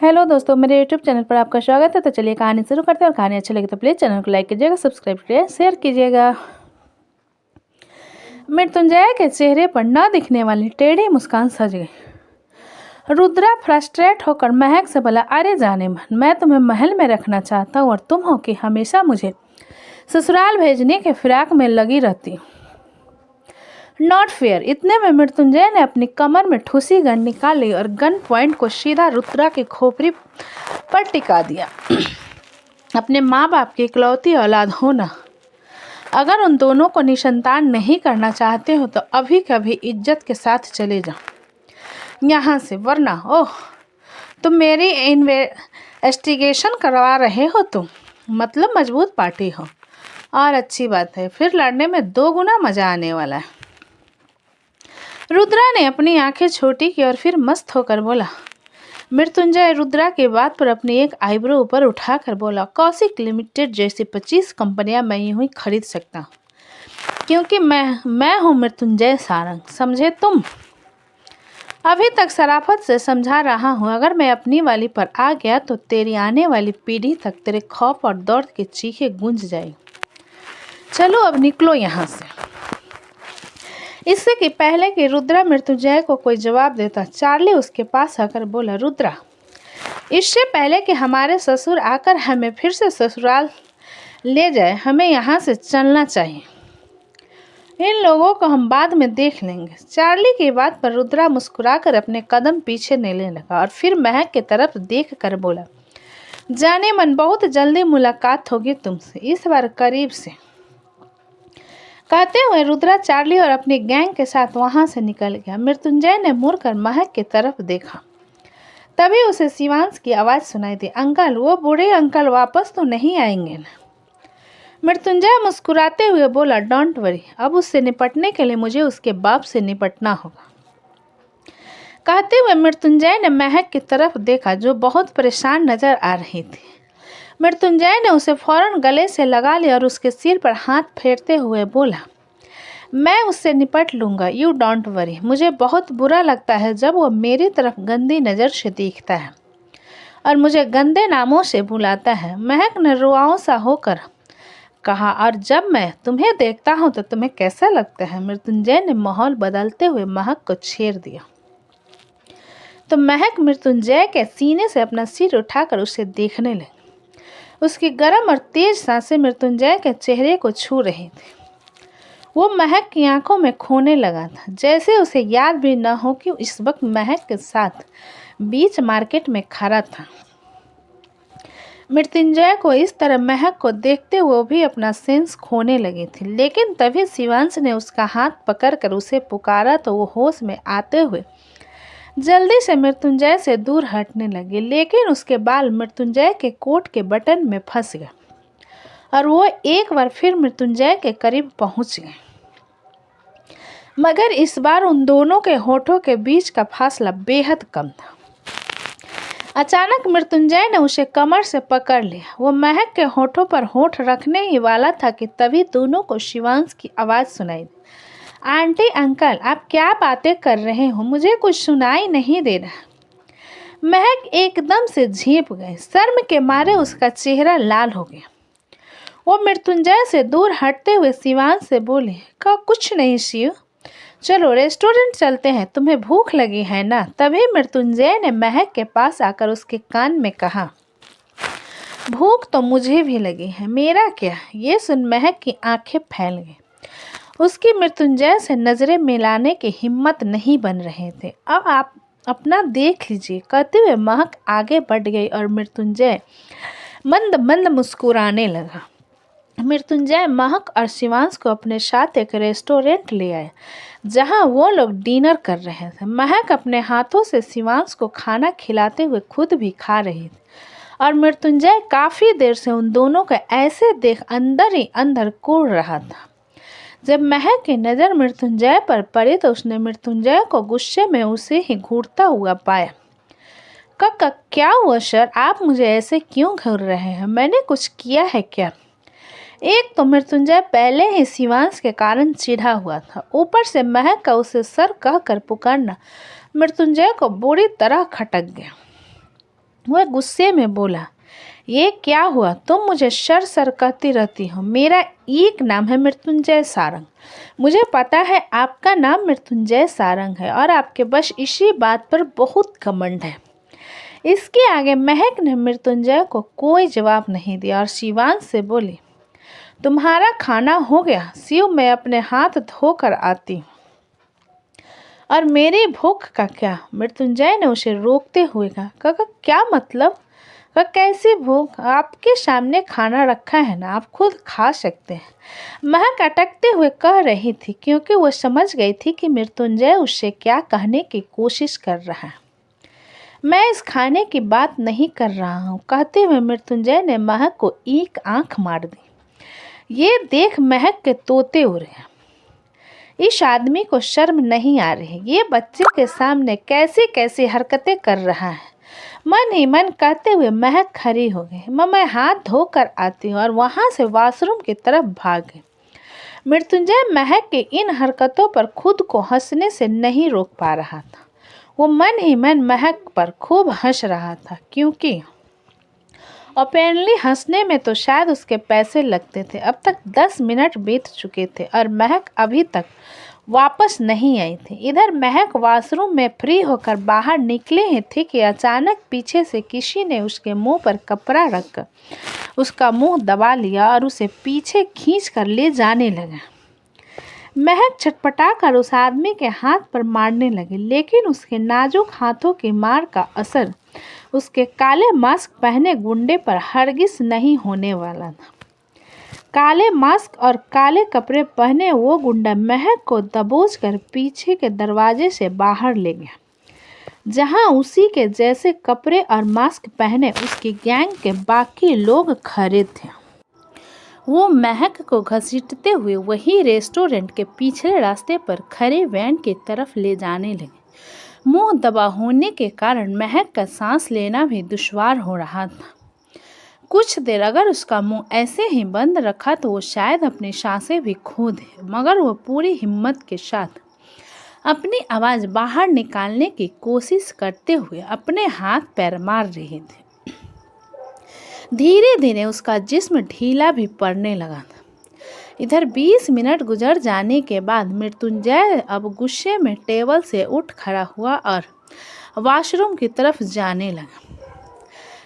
Hello दोस्तों, मेरे YouTube channel पर आपका स्वागत है। तो चलिए कहानी शुरू करते हैं। और कहानी अच्छी लगी तो प्लीज़ चैनल को लाइक कीजिएगा, सब्सक्राइब कीजिएगा, शेयर कीजिएगा। मृत्युंजय के चेहरे पर न दिखने वाली टेढ़ी मुस्कान सज गई। रुद्रा फ्रस्ट्रेट होकर महक से बोला, अरे जाने मन, मैं तुम्हें महल में रखना चाहता हूँ और तुम हो कि हमेशा मुझे ससुराल भेजने के फिराक में लगी रहती। Not fair. इतने में मृत्युंजय ने अपनी कमर में ठूसी गन निकाली और गन पॉइंट को सीधा रुद्रा की खोपड़ी पर टिका दिया। अपने माँ बाप की इकलौती औलाद होना, अगर उन दोनों को निसंतान नहीं करना चाहते हो तो अभी कभी इज्जत के साथ चले जाओ यहाँ से, वरना ओह, तुम मेरी इन्वेस्टिगेशन करवा रहे हो। तुम मतलब मजबूत पार्टी हो, और अच्छी बात है, फिर लड़ने में 2 गुना मजा आने वाला है। रुद्रा ने अपनी आंखें छोटी की और फिर मस्त होकर बोला। मृत्युंजय रुद्रा के बात पर अपनी एक आईब्रो ऊपर उठाकर बोला, कौशिक लिमिटेड जैसी 25 कंपनियां मैं यूं ही खरीद सकता हूँ, क्योंकि मैं हूँ मृत्युंजय सारंग, समझे तुम? अभी तक शराफत से समझा रहा हूँ, अगर मैं अपनी वाली पर आ गया तो तेरी आने वाली पीढ़ी तक तेरे खौफ और दर्द की चीखें गूंज जाएगी। चलो अब निकलो यहाँ से। इससे कि पहले कि रुद्रा मृत्युंजय को कोई जवाब देता, चार्ली उसके पास आकर बोला, रुद्रा, इससे पहले कि हमारे ससुर आकर हमें फिर से ससुराल ले जाए, हमें यहाँ से चलना चाहिए। इन लोगों को हम बाद में देख लेंगे। चार्ली की बात पर रुद्रा मुस्कुराकर अपने कदम पीछे लेने लगा और फिर महक की तरफ देख कर बोला, जाने मन, बहुत जल्दी मुलाकात होगी तुमसे, इस बार करीब से। कहते हुए रुद्रा चार्ली और अपनी गैंग के साथ वहां से निकल गया। मृत्युंजय ने मुड़कर महक की तरफ देखा, तभी उसे शिवांश की आवाज़ सुनाई दी, अंकल, वो बूढ़े अंकल वापस तो नहीं आएंगे ना? मृत्युंजय मुस्कुराते हुए बोला, डोंट वरी, अब उससे निपटने के लिए मुझे उसके बाप से निपटना होगा। कहते हुए मृत्युंजय ने महक की तरफ देखा, जो बहुत परेशान नजर आ रही थी। मृत्युंजय ने उसे फौरन गले से लगा लिया और उसके सिर पर हाथ फेरते हुए बोला, मैं उससे निपट लूँगा, यू डोंट वरी। मुझे बहुत बुरा लगता है जब वो मेरी तरफ गंदी नज़र से देखता है और मुझे गंदे नामों से बुलाता है। महक ने रुआओं सा होकर कहा, और जब मैं तुम्हें देखता हूँ तो तुम्हें कैसा लगता है? मृत्युंजय ने माहौल बदलते हुए महक को छेड़ दिया तो महक मृत्युंजय के सीने से अपना सिर उठाकर उसे देखने लगी। उसकी गर्म और तेज सांसें मृत्युंजय के चेहरे को छू रही थी। वो महक की आंखों में खोने लगा था, जैसे उसे याद भी न हो कि इस वक्त महक के साथ बीच मार्केट में खड़ा था। मृत्युंजय को इस तरह महक को देखते हुए भी अपना सेंस खोने लगी थी, लेकिन तभी शिवांश ने उसका हाथ पकड़कर उसे पुकारा तो वो होश में आते हुए जल्दी से मृत्युंजय से दूर हटने लगे, लेकिन उसके बाल मृत्युंजय के कोट के बटन में फंस गए और वो एक बार फिर मृत्युंजय के करीब पहुंच गए, मगर इस बार उन दोनों के होठों के बीच का फासला बेहद कम था। अचानक मृत्युंजय ने उसे कमर से पकड़ लिया। वो महक के होठों पर होठ रखने ही वाला था कि तभी दोनों को शिवांश की आवाज़ सुनाई दी, आंटी, अंकल, आप क्या बातें कर रहे हो? मुझे कुछ सुनाई नहीं दे रहा। महक एकदम से झेंप गई, शर्म के मारे उसका चेहरा लाल हो गया। वो मृत्युंजय से दूर हटते हुए शिवांश से बोली, कुछ नहीं शिव, चलो रेस्टोरेंट चलते हैं, तुम्हें भूख लगी है ना? तभी मृत्युंजय ने महक के पास आकर उसके कान में कहा, भूख तो मुझे भी लगी है, मेरा क्या? ये सुन महक की आंखें फैल गई। उसकी मृत्युंजय से नजरें मिलाने की हिम्मत नहीं बन रहे थे। अब आप अपना देख लीजिए। कहते हुए महक आगे बढ़ गई और मृत्युंजय मंद मंद मुस्कुराने लगा। मृत्युंजय महक और शिवांश को अपने साथ एक रेस्टोरेंट ले आए, जहां वो लोग डिनर कर रहे थे। महक अपने हाथों से शिवांश को खाना खिलाते हुए खुद भी खा रही थी और मृत्युंजय काफ़ी देर से उन दोनों को ऐसे देख अंदर ही अंदर कुढ़ रहा था। जब महक की नज़र मृत्युंजय पर पड़ी तो उसने मृत्युंजय को गुस्से में उसे ही घूरता हुआ पाया। कक्का, क्या हुआ सर? आप मुझे ऐसे क्यों घूर रहे हैं? मैंने कुछ किया है क्या? एक तो मृत्युंजय पहले ही शिवांश के कारण चिढ़ा हुआ था, ऊपर से महक का उसे सर कहकर पुकारना मृत्युंजय को बुरी तरह खटक गया। वह गुस्से में बोला, ये क्या हुआ? तुम मुझे सर सर कहती रहती हो। मेरा एक नाम है मृत्युंजय सारंग। मुझे पता है आपका नाम मृत्युंजय सारंग है और आपके बस इसी बात पर बहुत घमंड है। इसके आगे महक ने मृत्युंजय को कोई जवाब नहीं दिया और शिवांश से बोली, तुम्हारा खाना हो गया शिव, मैं अपने हाथ धोकर आती हूँ। और मेरी भूख का क्या? मृत्युंजय ने उसे रोकते हुए कहा। काका क्या मतलब? वह कैसी भूख? आपके सामने खाना रखा है ना, आप खुद खा सकते हैं। महक अटकते हुए कह रही थी क्योंकि वह समझ गई थी कि मृत्युंजय उससे क्या कहने की कोशिश कर रहा है। मैं इस खाने की बात नहीं कर रहा हूँ, कहते हुए मृत्युंजय ने महक को एक आंख मार दी। ये देख महक के तोते उड़ गए। इस आदमी को शर्म नहीं आ रही, ये बच्चे के सामने कैसी कैसी हरकतें कर रहा है। मन ही मन कहते हुए महक खड़ी हो गई। मैं हाथ धोकर आती हूँ और वहाँ से वॉशरूम की तरफ भाग गई। मृत्युंजय महक के इन हरकतों पर खुद को हंसने से नहीं रोक पा रहा था। वो मन ही मन महक पर खूब हंस रहा था क्योंकि ओपनली हंसने में तो शायद उसके पैसे लगते थे। अब तक 10 मिनट बीत चुके थे और महक अभी तक वापस नहीं आई थी। इधर महक वॉशरूम में फ्री होकर बाहर निकले ही थी कि अचानक पीछे से किसी ने उसके मुंह पर कपड़ा रखकर उसका मुंह दबा लिया और उसे पीछे खींच कर ले जाने लगा। महक छटपटाकर उस आदमी के हाथ पर मारने लगी, लेकिन उसके नाजुक हाथों की मार का असर उसके काले मास्क पहने गुंडे पर हरगिज नहीं होने वाला था। काले मास्क और काले कपड़े पहने वो गुंडा महक को दबोच कर पीछे के दरवाजे से बाहर ले गया, जहां उसी के जैसे कपड़े और मास्क पहने उसकी गैंग के बाकी लोग खड़े थे। वो महक को घसीटते हुए वही रेस्टोरेंट के पिछले रास्ते पर खड़े वैन की तरफ ले जाने लगे। मुंह दबा होने के कारण महक का सांस लेना भी दुश्वार हो रहा था। कुछ देर अगर उसका मुंह ऐसे ही बंद रखा तो वो शायद अपनी सांसें भी खो दे, मगर वो पूरी हिम्मत के साथ अपनी आवाज़ बाहर निकालने की कोशिश करते हुए अपने हाथ पैर मार रहे थे। धीरे धीरे उसका जिस्म ढीला भी पड़ने लगा था। इधर 20 मिनट गुजर जाने के बाद मृत्युंजय अब गुस्से में टेबल से उठ खड़ा हुआ और वॉशरूम की तरफ जाने लगा।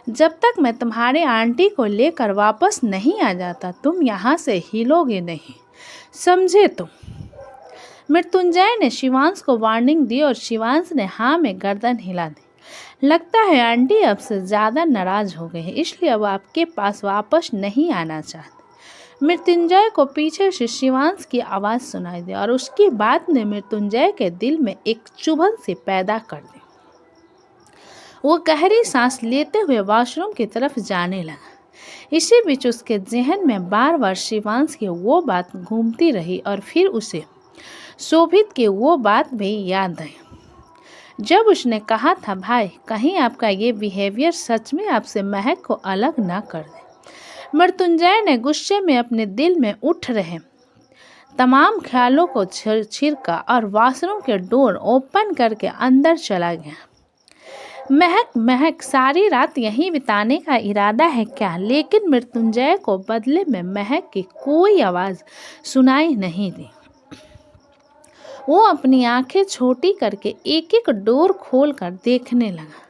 जब तक मैं तुम्हारे आंटी को लेकर वापस नहीं आ जाता तुम यहाँ से हिलोगे नहीं, समझे तुम? मृत्युंजय ने शिवांश को वार्निंग दी और शिवांश ने हाँ में गर्दन हिला दी। लगता है आंटी अब से ज़्यादा नाराज हो गई है, इसलिए अब आपके पास वापस नहीं आना चाहते। मृत्युंजय को पीछे से शिवांश की आवाज़ सुनाई दी और उसकी बात ने मृत्युंजय के दिल में एक चुभन से पैदा कर दी। वो गहरी सांस लेते हुए वॉशरूम की तरफ जाने लगा। इसी बीच उसके जहन में बार बार शिवांश की वो बात घूमती रही और फिर उसे शोभित की वो बात भी याद आई जब उसने कहा था, भाई कहीं आपका ये बिहेवियर सच में आपसे महक को अलग ना कर दे। मृत्युंजय ने गुस्से में अपने दिल में उठ रहे तमाम ख्यालों को छिड़का और वॉशरूम के डोर ओपन करके अंदर चला गया। महक सारी रात यहीं बिताने का इरादा है क्या? लेकिन मृत्युंजय को बदले में महक की कोई आवाज़ सुनाई नहीं दी। वो अपनी आंखें छोटी करके एक एक डोर खोलकर देखने लगा।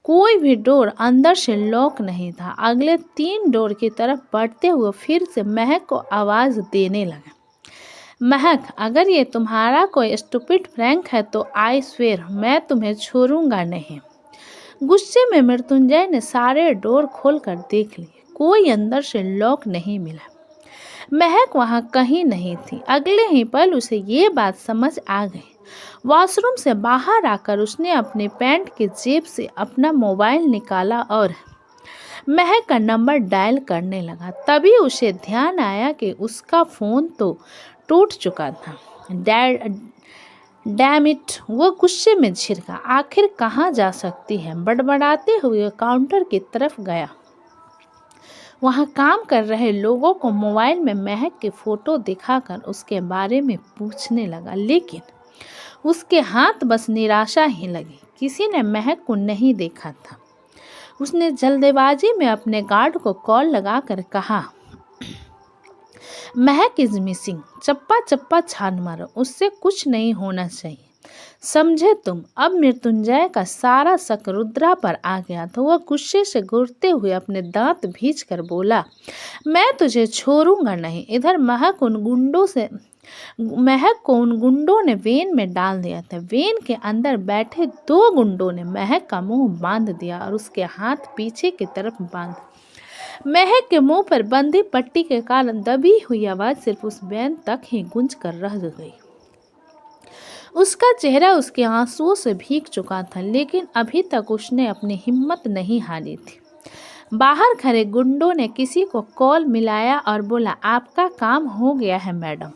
कोई भी डोर अंदर से लॉक नहीं था। अगले 3 डोर की तरफ बढ़ते हुए फिर से महक को आवाज़ देने लगा, महक अगर ये तुम्हारा कोई स्टूपिड प्रैंक है तो आई स्वेर मैं तुम्हें छोड़ूंगा नहीं। गुस्से में मृत्युंजय ने सारे डोर खोलकर देख लिए, कोई अंदर से लॉक नहीं मिला। महक वहाँ कहीं नहीं थी। अगले ही पल उसे ये बात समझ आ गई। वॉशरूम से बाहर आकर उसने अपने पैंट की जेब से अपना मोबाइल निकाला और महक का नंबर डायल करने लगा। तभी उसे ध्यान आया कि उसका फ़ोन तो टूट चुका था। डैम इट, वो गुस्से में झिड़का। आखिर कहाँ जा सकती है? बड़बड़ाते हुए काउंटर की तरफ गया। वहाँ काम कर रहे लोगों को मोबाइल में महक की फ़ोटो दिखाकर उसके बारे में पूछने लगा, लेकिन उसके हाथ बस निराशा ही लगी। किसी ने महक को नहीं देखा था। उसने जल्दबाजी में अपने गार्ड को कॉल लगाकर कहा, महक इज मिसिंग, चप्पा चप्पा छान मारो, उससे कुछ नहीं होना चाहिए, समझे तुम। अब मृत्युंजय का सारा शक रुद्रा पर आ गया तो वह गुस्से से घूरते हुए अपने दांत भींच कर बोला, मैं तुझे छोड़ूंगा नहीं। इधर महक को उन गुंडों ने वेन में डाल दिया था। वेन के अंदर बैठे 2 गुंडों ने महक का मुंह बांध दिया और उसके हाथ पीछे की तरफ बांध। महक के मुंह पर बंधी पट्टी के कारण दबी हुई आवाज सिर्फ उस वैन तक ही गूंज कर रह गई। उसका चेहरा उसके आंसुओं से भीग चुका था, लेकिन अभी तक उसने अपनी हिम्मत नहीं हारी थी। बाहर खड़े गुंडों ने किसी को कॉल मिलाया और बोला, आपका काम हो गया है मैडम,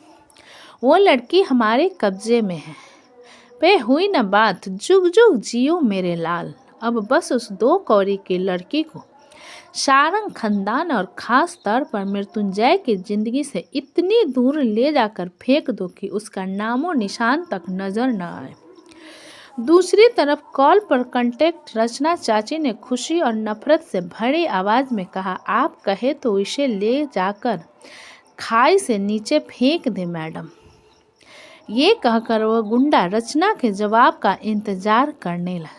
वो लड़की हमारे कब्जे में है। पे हुई न बात, जुग जुग जियो मेरे लाल। अब बस उस 2 कौड़ी की लड़की को सारंग खानदान और खास तौर पर मृत्युंजय की जिंदगी से इतनी दूर ले जाकर फेंक दो कि उसका नामो निशान तक नजर न आए। दूसरी तरफ कॉल पर कांटेक्ट रचना चाची ने खुशी और नफरत से भरी आवाज में कहा, आप कहे तो इसे ले जाकर खाई से नीचे फेंक दे मैडम। ये कहकर वह गुंडा रचना के जवाब का इंतजार करने लगा।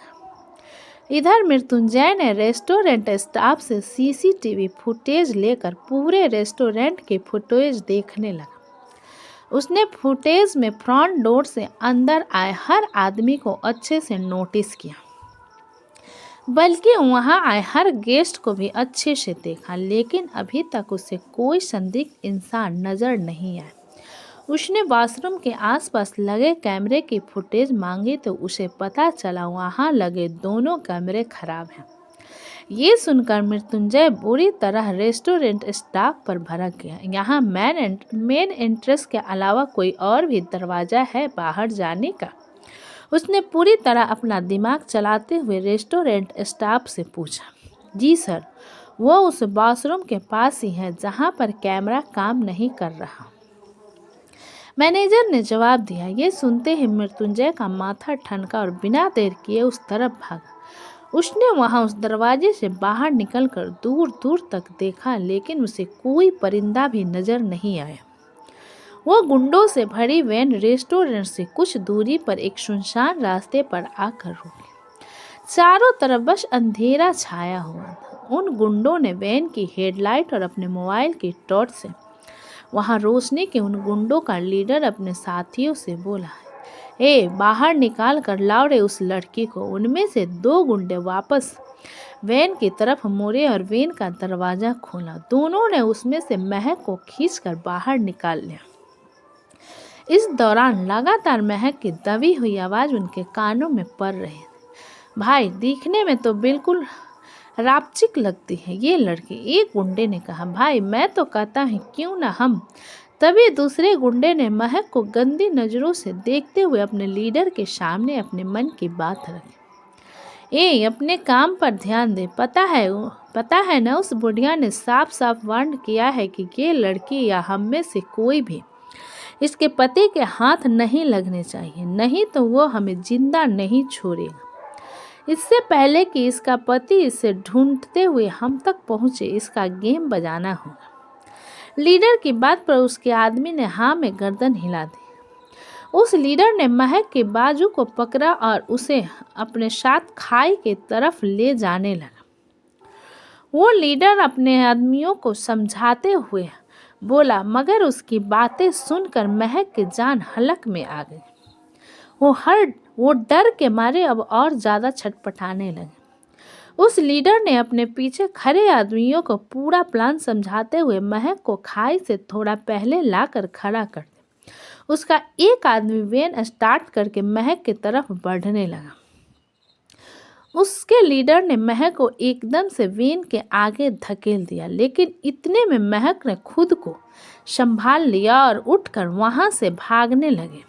इधर मृत्युंजय ने रेस्टोरेंट स्टाफ से सीसीटीवी फुटेज लेकर पूरे रेस्टोरेंट की फुटेज देखने लगा। उसने फुटेज में फ्रंट डोर से अंदर आए हर आदमी को अच्छे से नोटिस किया, बल्कि वहां आए हर गेस्ट को भी अच्छे से देखा, लेकिन अभी तक उसे कोई संदिग्ध इंसान नजर नहीं आया। उसने वॉशरूम के आसपास लगे कैमरे की फुटेज मांगी तो उसे पता चला वहां लगे दोनों कैमरे खराब हैं। ये सुनकर मृत्युंजय बुरी तरह रेस्टोरेंट स्टाफ पर भड़क गया। यहाँ मेन एंट्रेंस के अलावा कोई और भी दरवाज़ा है बाहर जाने का? उसने पूरी तरह अपना दिमाग चलाते हुए रेस्टोरेंट स्टाफ से पूछा। जी सर, वो उस वॉशरूम के पास ही है जहाँ पर कैमरा काम नहीं कर रहा, मैनेजर ने जवाब दिया। ये सुनते ही मृत्युंजय का माथा ठनका और बिना देर किए उस तरफ भागा। उसने वहां उस दरवाजे से बाहर निकलकर दूर दूर तक देखा, लेकिन उसे कोई परिंदा भी नजर नहीं आया। वो गुंडों से भरी वैन रेस्टोरेंट से कुछ दूरी पर एक सुनसान रास्ते पर आकर रुकी। चारों तरफ बस अंधेरा छाया हुआ था। उन गुंडों ने वैन की हेडलाइट और अपने मोबाइल की टॉर्च से वहां रोशनी के उन गुंडों का लीडर अपने साथियों से बोला, बाहर निकाल कर लाओ रे उस लड़की को। उनमें से 2 गुंडे वापस वैन की तरफ मुड़े और वैन का दरवाजा खोला। दोनों ने उसमें से महक को खींचकर बाहर निकाल लिया। इस दौरान लगातार महक की दबी हुई आवाज उनके कानों में पड़ रही थी, भाई दिखने में तो बिल्कुल रापचिक लगती है ये लड़की। एक गुंडे ने कहा, भाई मैं तो कहता हूँ क्यों ना हम। तभी दूसरे गुंडे ने महक को गंदी नज़रों से देखते हुए अपने लीडर के सामने अपने मन की बात रखी। अपने काम पर ध्यान दे, पता है ना उस बुढ़िया ने साफ साफ वार्न किया है कि ये लड़की या हम में से कोई भी इसके पति के हाथ नहीं लगने चाहिए, नहीं तो वो हमें जिंदा नहीं छोड़ेगा। इससे पहले कि इसका पति इसे ढूंढते हुए हम तक पहुंचे, इसका गेम बजाना होगा। लीडर की बात पर उसके आदमी ने हाँ में गर्दन हिला दी। उस लीडर ने महक के बाजू को पकड़ा और उसे अपने साथ खाई की तरफ ले जाने लगा। वो लीडर अपने आदमियों को समझाते हुए बोला, मगर उसकी बातें सुनकर महक की जान हलक में आ गई। वो डर के मारे अब और ज़्यादा छटपटाने लगे। उस लीडर ने अपने पीछे खड़े आदमियों को पूरा प्लान समझाते हुए महक को खाई से थोड़ा पहले लाकर खड़ा कर दिया। उसका एक आदमी वैन स्टार्ट करके महक की तरफ बढ़ने लगा। उसके लीडर ने महक को एकदम से वैन के आगे धकेल दिया, लेकिन इतने में महक ने खुद को संभाल लिया और उठकर वहां से भागने लगे।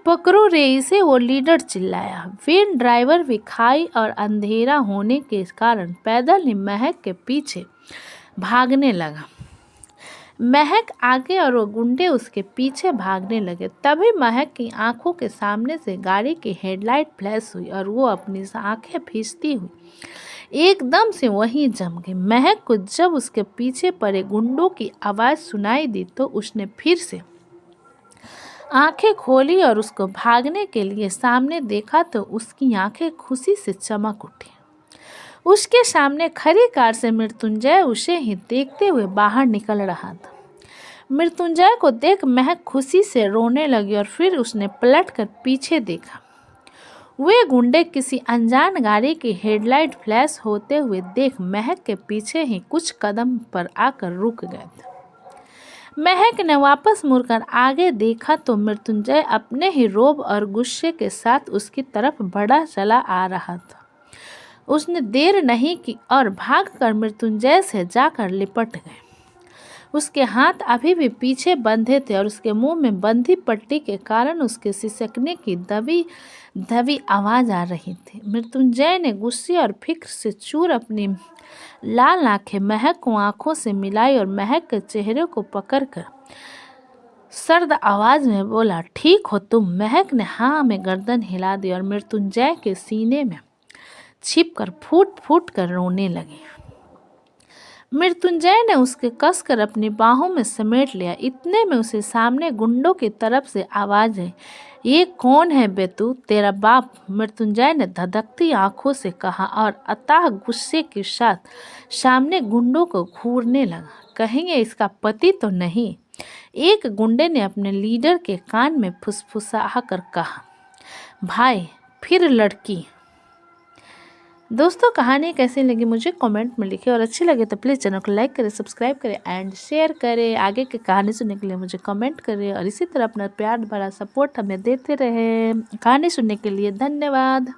पकड़ो रे इसे, वो लीडर चिल्लाया। वैन ड्राइवर भी खाई और अंधेरा होने के कारण पैदल ही महक के पीछे भागने लगा। महक आगे और वो गुंडे उसके पीछे भागने लगे। तभी महक की आंखों के सामने से गाड़ी की हेडलाइट फ्लैश हुई और वो अपनी आंखें भींचती हुई एकदम से वहीं जम गई। महक को जब उसके पीछे पड़े गुंडों की आवाज़ सुनाई दी तो उसने फिर से आंखें खोली और उसको भागने के लिए सामने देखा तो उसकी आंखें खुशी से चमक उठी। उसके सामने खड़ी कार से मृत्युंजय उसे ही देखते हुए बाहर निकल रहा था। मृत्युंजय को देख महक खुशी से रोने लगी और फिर उसने पलटकर पीछे देखा। वे गुंडे किसी अनजान गाड़ी की हेडलाइट फ्लैश होते हुए देख महक के पीछे ही कुछ कदम पर आकर रुक गए थे। महक ने वापस मुड़कर आगे देखा तो मृत्युंजय अपने ही रोब और गुस्से के साथ उसकी तरफ बढ़ा चला आ रहा था। उसने देर नहीं की और भागकर मृत्युंजय से जाकर लिपट गए। उसके हाथ अभी भी पीछे बंधे थे और उसके मुंह में बंधी पट्टी के कारण उसके सिसकने की दबी दबी आवाज़ आ रही थी। मृत्युंजय ने गुस्से और फिक्र से चूर अपनी लाल आंखें महक को आंखों से मिलाई और महक के चेहरे को पकड़कर सर्द आवाज़ में बोला, ठीक हो तुम? महक ने हाँ में गर्दन हिला दी और मृत्युंजय के सीने में छिपकर फूट फूट कर रोने लगी। मृत्युंजय ने उसके कसकर अपनी बाहों में समेट लिया। इतने में उसे सामने गुंडों की तरफ से आवाज़ आई, ये कौन है बे तू? तेरा बाप? मृत्युंजय ने धधकती आंखों से कहा और अथाह गुस्से के साथ सामने गुंडों को घूरने लगा। कहेंगे इसका पति तो नहीं? एक गुंडे ने अपने लीडर के कान में फुसफुसा कर कहा। भाई फिर लड़की। दोस्तों कहानी कैसी लगी मुझे कमेंट में लिखें और अच्छी लगे तो प्लीज़ चैनल को लाइक करें, सब्सक्राइब करें एंड शेयर करें। आगे की कहानी सुनने के लिए मुझे कमेंट करें और इसी तरह अपना प्यार भरा सपोर्ट हमें देते रहें। कहानी सुनने के लिए धन्यवाद।